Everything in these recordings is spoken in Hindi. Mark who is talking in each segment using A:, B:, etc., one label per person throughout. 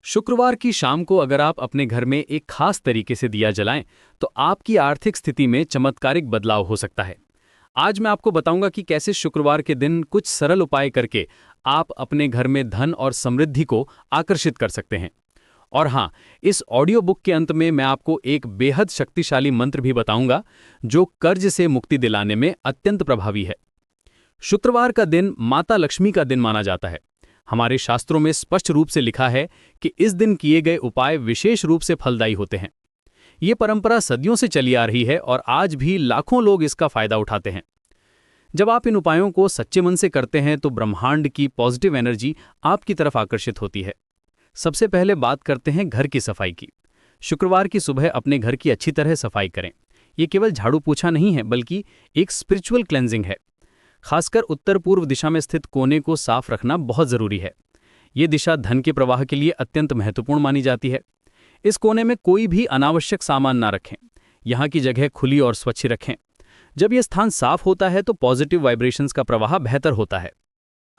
A: शुक्रवार की शाम को अगर आप अपने घर में एक खास तरीके से दिया जलाएं तो आपकी आर्थिक स्थिति में चमत्कारिक बदलाव हो सकता है। आज मैं आपको बताऊंगा कि कैसे शुक्रवार के दिन कुछ सरल उपाय करके आप अपने घर में धन और समृद्धि को आकर्षित कर सकते हैं। और हाँ, इस ऑडियो बुक के अंत में मैं आपको एक बेहद शक्तिशाली मंत्र भी बताऊंगा जो कर्ज से मुक्ति दिलाने में अत्यंत प्रभावी है। शुक्रवार का दिन माता लक्ष्मी का दिन माना जाता है। हमारे शास्त्रों में स्पष्ट रूप से लिखा है कि इस दिन किए गए उपाय विशेष रूप से फलदायी होते हैं। ये परंपरा सदियों से चली आ रही है और आज भी लाखों लोग इसका फायदा उठाते हैं। जब आप इन उपायों को सच्चे मन से करते हैं तो ब्रह्मांड की पॉजिटिव एनर्जी आपकी तरफ आकर्षित होती है। सबसे पहले बात करते हैं घर की सफाई की। शुक्रवार की सुबह अपने घर की अच्छी तरह सफाई करें। ये केवल झाड़ू पोछा नहीं है बल्कि एक स्पिरिचुअल क्लेंजिंग है। खासकर उत्तर पूर्व दिशा में स्थित कोने को साफ रखना बहुत जरूरी है। ये दिशा धन के प्रवाह के लिए अत्यंत महत्वपूर्ण मानी जाती है। इस कोने में कोई भी अनावश्यक सामान ना रखें। यहाँ की जगह खुली और स्वच्छ रखें। जब यह स्थान साफ होता है तो पॉजिटिव वाइब्रेशंस का प्रवाह बेहतर होता है।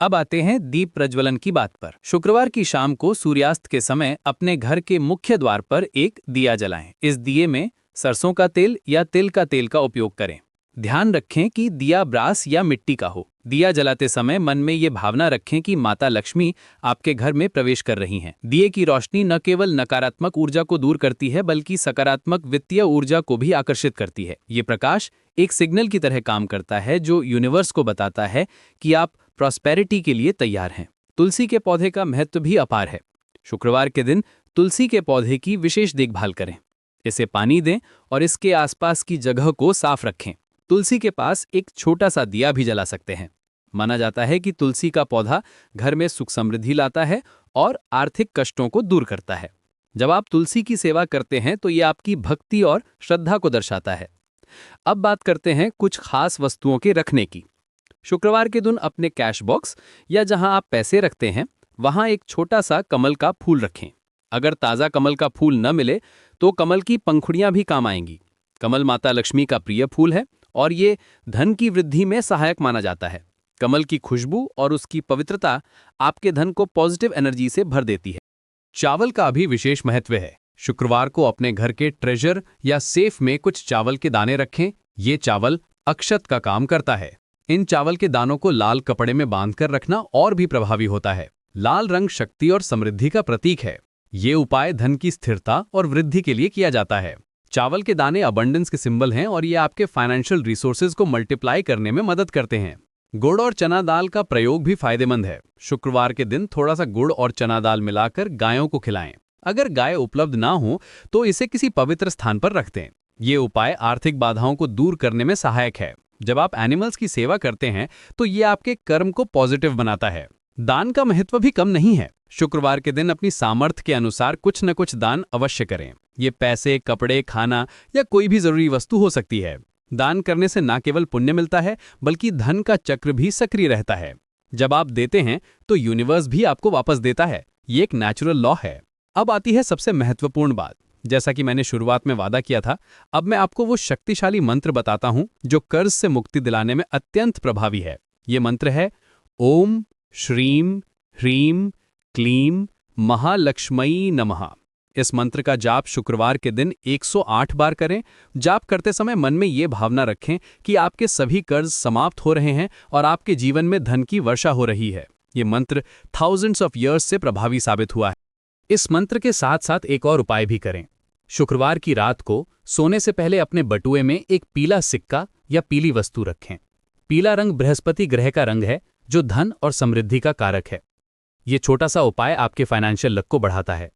B: अब आते हैं दीप प्रज्वलन की बात पर। शुक्रवार की शाम को सूर्यास्त के समय अपने घर के मुख्य द्वार पर एक दिया जलाएं। इस दिए में सरसों का तेल या तिल का तेल का उपयोग करें। ध्यान रखें कि दिया ब्रास या मिट्टी का हो। दिया जलाते समय मन में ये भावना रखें कि माता लक्ष्मी आपके घर में प्रवेश कर रही हैं। दिए की रोशनी न केवल नकारात्मक ऊर्जा को दूर करती है बल्कि सकारात्मक वित्तीय ऊर्जा को भी आकर्षित करती है। ये प्रकाश एक सिग्नल की तरह काम करता है जो यूनिवर्स को बताता है कि आप प्रॉस्पेरिटी के लिए तैयार हैं। तुलसी के पौधे का महत्व भी अपार है। शुक्रवार के दिन तुलसी के पौधे की विशेष देखभाल करें। इसे पानी दें और इसके आसपास की जगह को साफ रखें। तुलसी के पास एक छोटा सा दिया भी जला सकते हैं। माना जाता है कि तुलसी का पौधा घर में सुख समृद्धि लाता है और आर्थिक कष्टों को दूर करता है। जब आप तुलसी की सेवा करते हैं तो ये आपकी भक्ति और श्रद्धा को दर्शाता है। अब बात करते हैं कुछ खास वस्तुओं के रखने की। शुक्रवार के दिन अपने कैश बॉक्स या जहां आप पैसे रखते हैं वहां एक छोटा सा कमल का फूल रखें। अगर ताज़ा कमल का फूल न मिले तो कमल की पंखुड़ियां भी काम आएंगी। कमल माता लक्ष्मी का प्रिय फूल है और ये धन की वृद्धि में सहायक माना जाता है। कमल की खुशबू और उसकी पवित्रता आपके धन को पॉजिटिव एनर्जी से भर देती है।
A: चावल का भी विशेष महत्व है। शुक्रवार को अपने घर के ट्रेजर या सेफ में कुछ चावल के दाने रखें। ये चावल अक्षत का काम करता है। इन चावल के दानों को लाल कपड़े में बांधकर रखना और भी प्रभावी होता है। लाल रंग शक्ति और समृद्धि का प्रतीक है। ये उपाय धन की स्थिरता और वृद्धि के लिए किया जाता है। चावल के दाने अबंडेंस के सिंबल हैं और ये आपके फाइनेंशियल रिसोर्सेज को मल्टीप्लाई करने में मदद करते हैं। गुड़ और चना दाल का प्रयोग भी फायदेमंद है। शुक्रवार के दिन थोड़ा सा गुड़ और चना दाल मिलाकर गायों को खिलाएं। अगर गाय उपलब्ध ना हो तो इसे किसी पवित्र स्थान पर रख दें। ये उपाय आर्थिक बाधाओं को दूर करने में सहायक है। जब आप एनिमल्स की सेवा करते हैं तो ये आपके कर्म को पॉजिटिव बनाता है। दान का महत्व भी कम नहीं है। शुक्रवार के दिन अपनी सामर्थ्य के अनुसार कुछ न कुछ दान अवश्य करें। ये पैसे, कपड़े, खाना या कोई भी जरूरी वस्तु हो सकती है। दान करने से न केवल पुण्य मिलता है बल्कि धन का चक्र भी सक्रिय रहता है। जब आप देते हैं तो यूनिवर्स भी आपको वापस देता है। ये एक नेचुरल लॉ है। अब आती है सबसे महत्वपूर्ण बात। जैसा कि मैंने शुरुआत में वादा किया था, अब मैं आपको वो शक्तिशाली मंत्र बताता हूं जो कर्ज से मुक्ति दिलाने में अत्यंत प्रभावी है। ये मंत्र है ओम श्रीम ह्रीम क्लीम महालक्ष्मई नमः। इस मंत्र का जाप शुक्रवार के दिन 108 बार करें। जाप करते समय मन में ये भावना रखें कि आपके सभी कर्ज समाप्त हो रहे हैं और आपके जीवन में धन की वर्षा हो रही है। ये मंत्र थाउजेंड्स ऑफ ईयर्स से प्रभावी साबित हुआ है। इस मंत्र के साथ साथ एक और उपाय भी करें। शुक्रवार की रात को सोने से पहले अपने बटुए में एक पीला सिक्का या पीली वस्तु रखें। पीला रंग बृहस्पति ग्रह का रंग है जो धन और समृद्धि का कारक है। ये छोटा सा उपाय आपके फाइनेंशियल लक को बढ़ाता है।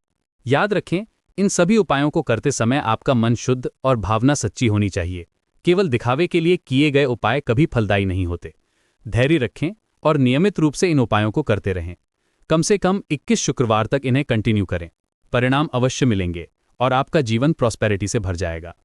A: याद रखें, इन सभी उपायों को करते समय आपका मन शुद्ध और भावना सच्ची होनी चाहिए। केवल दिखावे के लिए किए गए उपाय कभी फलदायी नहीं होते। धैर्य रखें और नियमित रूप से इन उपायों को करते रहें। कम से कम 21 शुक्रवार तक इन्हें कंटिन्यू करें। परिणाम अवश्य मिलेंगे और आपका जीवन प्रॉस्पेरिटी से भर जाएगा।